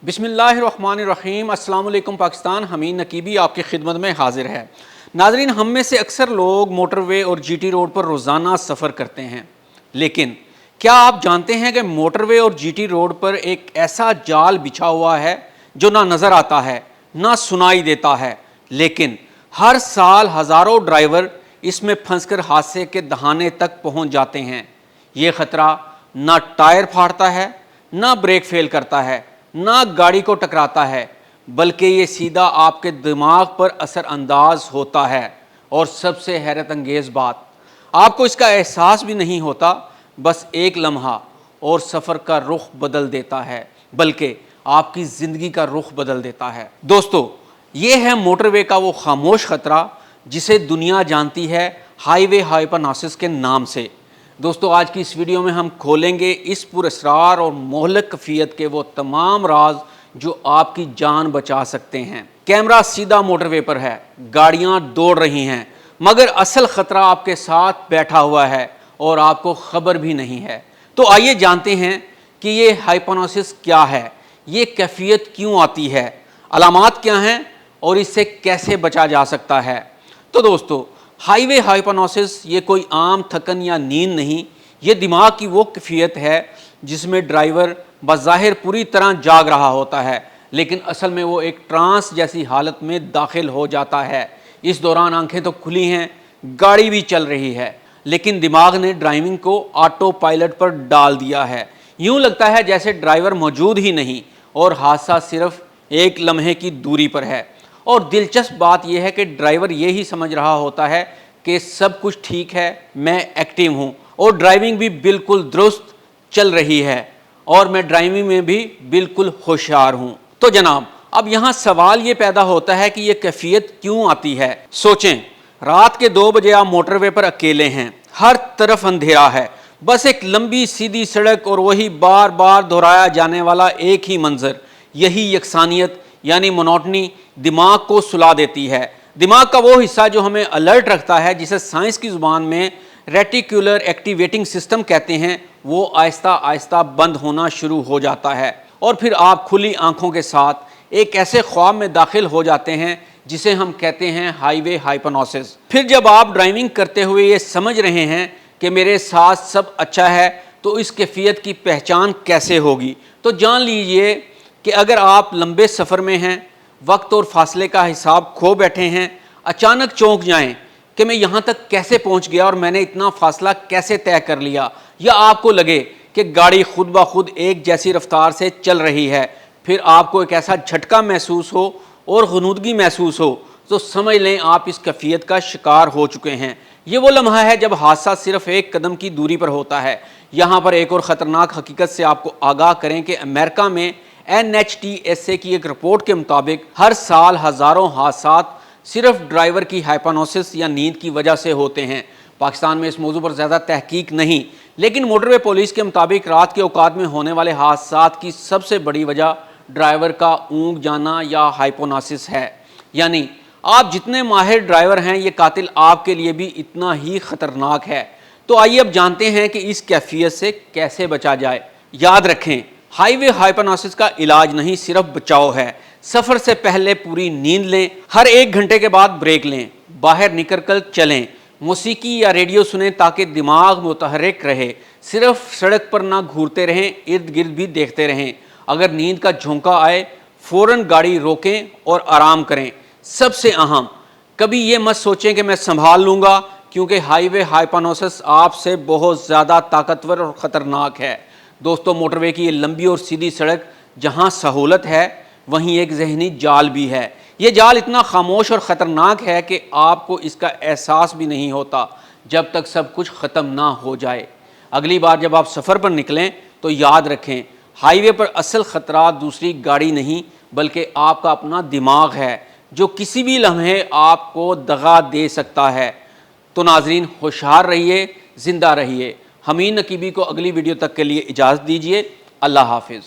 बिस्मिल्लाहिर्रहमानिर्रहीम। अस्सलाम वालेकुम पाकिस्तान। हमीद नकीबी आपकी खिदमत में हाजिर है। नाजरीन, हम में से अक्सर लोग मोटरवे और जीटी रोड पर रोज़ाना सफ़र करते हैं, लेकिन क्या आप जानते हैं कि मोटरवे और जीटी रोड पर एक ऐसा जाल बिछा हुआ है जो ना नज़र आता है ना सुनाई देता है, लेकिन हर साल हज़ारों ड्राइवर इसमें फंसकर हादसे के दहाने तक पहुंच जाते हैं। ये ख़तरा ना टायर फाड़ता है, ना ब्रेक फेल करता है, ना गाड़ी को टकराता है, बल्कि ये सीधा आपके दिमाग पर असर अंदाज होता है। और सबसे हैरत अंगेज़ बात, आपको इसका एहसास भी नहीं होता, बस एक लम्हा और सफ़र का रुख बदल देता है, बल्कि आपकी ज़िंदगी का रुख बदल देता है। दोस्तों, ये है मोटरवे का वो खामोश ख़तरा जिसे दुनिया जानती है हाईवे हाइपरनासिस के नाम से। दोस्तों, आज की इस वीडियो में हम खोलेंगे इस पुरअसरार और मोहलक कैफियत के वो तमाम राज जो आपकी जान बचा सकते हैं। कैमरा सीधा मोटरवे पर है, गाड़ियां दौड़ रही हैं, मगर असल ख़तरा आपके साथ बैठा हुआ है और आपको खबर भी नहीं है। तो आइए जानते हैं कि ये हाइपरनासिस क्या है, ये कैफियत क्यों आती है, अलामात क्या हैं और इससे कैसे बचा जा सकता है। तो दोस्तों, हाईवे हाइपरनासिस ये कोई आम थकन या नींद नहीं, ये दिमाग की वो कैफियत है जिसमें ड्राइवर बज़ाहिर पूरी तरह जाग रहा होता है, लेकिन असल में वो एक ट्रांस जैसी हालत में दाखिल हो जाता है। इस दौरान आंखें तो खुली हैं, गाड़ी भी चल रही है, लेकिन दिमाग ने ड्राइविंग को ऑटो पायलट पर डाल दिया है। यूँ लगता है जैसे ड्राइवर मौजूद ही नहीं और हादसा सिर्फ एक लम्हे की दूरी पर है। और दिलचस्प बात यह है कि ड्राइवर ये ही समझ रहा होता है कि सब कुछ ठीक है, मैं एक्टिव हूँ और ड्राइविंग भी बिल्कुल दुरुस्त चल रही है और मैं ड्राइविंग में भी बिल्कुल होशियार हूँ। तो जनाब, अब यहाँ सवाल ये पैदा होता है कि ये कैफियत क्यों आती है। सोचें, रात के 2 बजे आप मोटरवे पर अकेले हैं, हर तरफ अंधेरा है, बस एक लंबी सीधी सड़क और वही बार बार दोहराया जाने वाला एक ही मंजर। यही यकसानियत यानी मोनोटनी दिमाग को सुला देती है। दिमाग का वो हिस्सा जो हमें अलर्ट रखता है, जिसे साइंस की ज़ुबान में रेटिकुलर एक्टिवेटिंग सिस्टम कहते हैं, वो आहिस्ता आहिस्ता बंद होना शुरू हो जाता है और फिर आप खुली आंखों के साथ एक ऐसे ख्वाब में दाखिल हो जाते हैं जिसे हम कहते हैं हाईवे हाइपरनासिस। फिर जब आप ड्राइविंग करते हुए ये समझ रहे हैं कि मेरे साथ सब अच्छा है, तो इस कैफियत की पहचान कैसे होगी। तो जान लीजिए कि अगर आप लंबे सफ़र में हैं, वक्त और फासले का हिसाब खो बैठे हैं, अचानक चौंक जाएं कि मैं यहाँ तक कैसे पहुँच गया और मैंने इतना फासला कैसे तय कर लिया, या आपको लगे कि गाड़ी खुद ब खुद एक जैसी रफ्तार से चल रही है, फिर आपको एक ऐसा झटका महसूस हो और ग़ुनूदगी महसूस हो, तो समझ लें आप इस कैफियत का शिकार हो चुके हैं। ये वो लम्हा है जब हादसा सिर्फ एक कदम की दूरी पर होता है। यहाँ पर एक और ख़तरनाक हकीकत से आपको आगाह करें कि अमेरिका में NHTSA की एक रिपोर्ट के मुताबिक हर साल हज़ारों हादसात सिर्फ ड्राइवर की हाइपरनासिस या नींद की वजह से होते हैं। पाकिस्तान में इस मौजू पर ज़्यादा तहकीक नहीं, लेकिन मोटरवे पुलिस के मुताबिक रात के औकात में होने वाले हादसात की सबसे बड़ी वजह ड्राइवर का ऊँघ जाना या हाइपरनासिस है। यानी आप जितने माहिर ड्राइवर हैं, ये कातिल आपके लिए भी इतना ही ख़तरनाक है। तो आइए अब जानते हैं कि इस कैफियत से कैसे बचा जाए। याद रखें, हाईवे हाइपरनासिस का इलाज नहीं, सिर्फ बचाव है। सफ़र से पहले पूरी नींद लें, हर 1 घंटे के बाद ब्रेक लें, बाहर निकल कर चलें, मौसीकी या रेडियो सुनें ताकि दिमाग मुतहर्रिक रहे, सिर्फ सड़क पर ना घूरते रहें, इर्द गिर्द भी देखते रहें। अगर नींद का झोंका आए, फ़ौरन गाड़ी रोकें और आराम करें। सबसे अहम, कभी ये मत सोचें कि मैं संभाल लूँगा, क्योंकि हाईवे हाइपरनासिस आपसे बहुत ज़्यादा ताकतवर और ख़तरनाक है। दोस्तों, मोटरवे की ये लंबी और सीधी सड़क जहाँ सहूलत है, वहीं एक जहनी जाल भी है। ये जाल इतना खामोश और ख़तरनाक है कि आपको इसका एहसास भी नहीं होता जब तक सब कुछ ख़त्म ना हो जाए। अगली बार जब आप सफ़र पर निकलें तो याद रखें, हाईवे पर असल ख़तरा दूसरी गाड़ी नहीं, बल्कि आपका अपना दिमाग है, जो किसी भी लम्हे आपको दगा दे सकता है। तो नाजरीन, होशियार रहिए, ज़िंदा रहिए। हमीद नकीबी को अगली वीडियो तक के लिए इजाज़त दीजिए। अल्लाह हाफिज़।